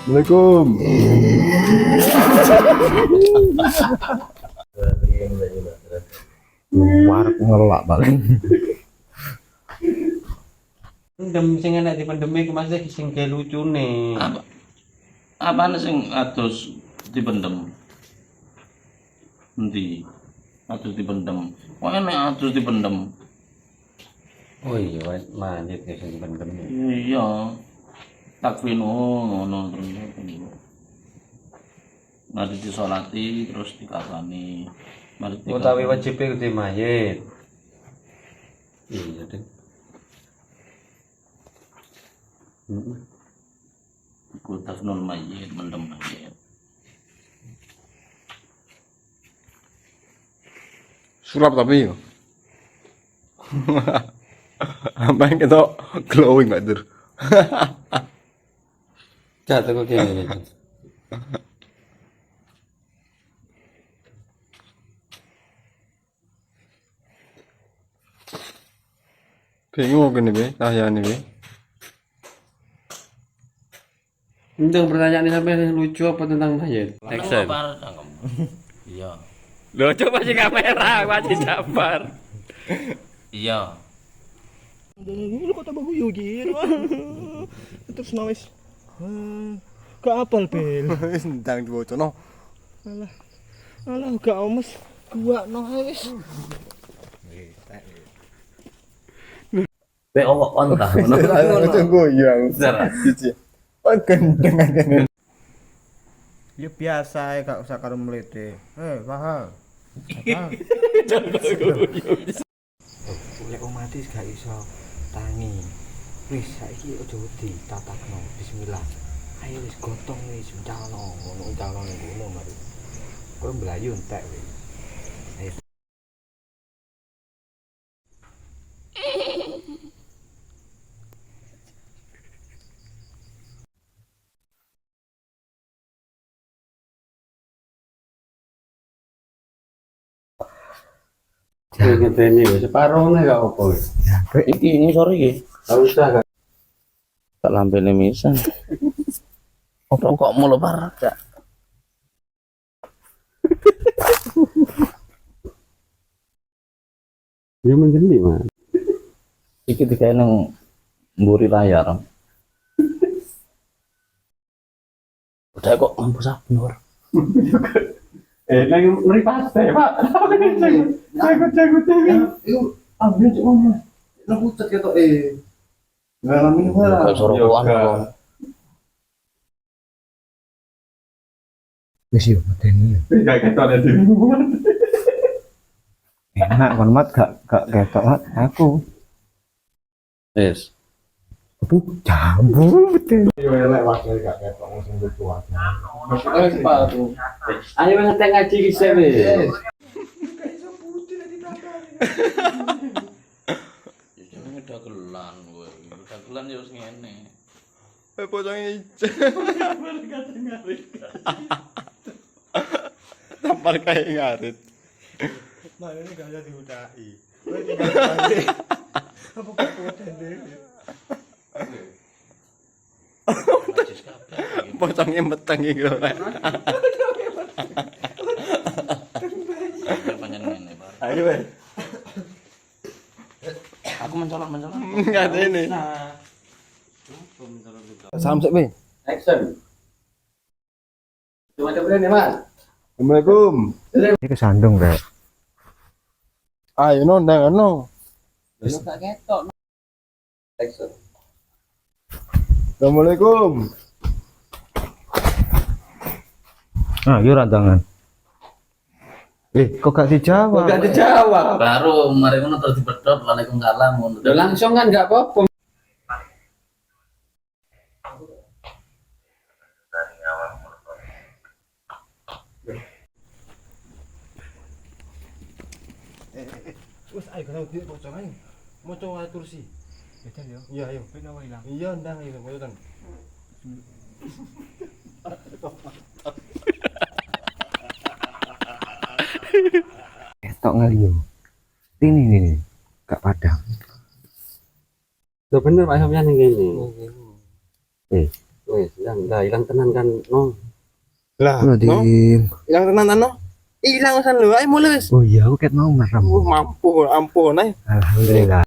Assalamualaikum. Warak ngelak balik. Pendem sing enak di pandemi ki Mas sing ge lucune. Apaan sing atus dipendem? Endi? Atus dipendem. Kok enek atus dipendem? Oh iya, manit ge sing pendem. Iya. Takfin ngono terus. Mari disolati terus dikafani. Mari Utawi wajib di mayit. Iya, Dek. Iku tafnul mayit, mendem mayit. Sulap tapi yo. Apa yang kita glowing Pak Dur? Jatuh kok kene. Bingung gini be, tahyane be. Tentang pertanyaan ini sampai lucu apa tentang mayit? Action. Iya. Loh, coba sih kamera, masih sabar. Iya. Lu kota baguyu gitu. Terus nawis. Gak apal bel. Wis ndang diwocono. Alah. Alah gak omes. Gua nawis. Be onta ngono. Itu goyang. Zara. Cici. Oh gendeng. Ya biasa gak usah karo mlete. Paham. Lek omatis gak iso tangi. Wis saiki aja wedi tatakno. Bismillah. Ayo wis gotong wis calon ngono calon ngono mari. Kowe mlayu entek wis. Ayo. Ngenteni wis separone gak apa wis. Iki sore iki. Gak usah gak. Tak lampene misan. Apa kok mulo parah gak? Dia menjeli, Mas. Iki digawe nang mburi layar. Udah kok lampu sabur. Nang mripat Pak. Jago-jago TV. Iku ambil cuk omah. Nek pucet ketok ngalamin ora. Kayak sorokan kok. Wis yo medeni. Gak ketone diri. Enak kon mat gak ketok Mat. Aku. Wis. Bu jambu betul. Yo elek wakil gak ketok sing kuat. Wis sepatu. Ayo ngeteng ngaji ki wis. Jenenge dagelan kowe. Dagelan ya wis ngene. Pocong ijo. Tampar kayak ngarit. Nah ini gak ada diudai. Kowe tinggal balik. Apa kekuatan deh? Najis kabeh. Pocongnya meteng iki lho. Panjang ngene, Pak. Ayo wes. Aku mencolok. Enggak ada ini. Salam sik, Be. Action. Cuma coba nih, Mas. Assalamualaikum. Ini kesandung rek. Ayo no ndang no. Lu gak ketok. Action. Assalamualaikum. Ah, yo rantangan. Kok gak dijawab? Gak dijawab. Baru mari ngono terus dibedot waalaikumsalam ngono. Udah langsung kan gak apa-apa. Wes ayo kalau dia bocor aja. Mau coba kursi. Betul ya? Iya ayo. Kenapa hilang? Iya ndang itu bocoran. Ketok ngaliyo. Ini gak padang. Tuh bener Pak sampean yang gini. Wes, hilang tenan kan, no. Lah, Lah no, di hilang tenan no. Hilang san lu, ayo mulai wis. Oh iya, aku ket mau merem. Mampu, ampun, ayo. Alhamdulillah.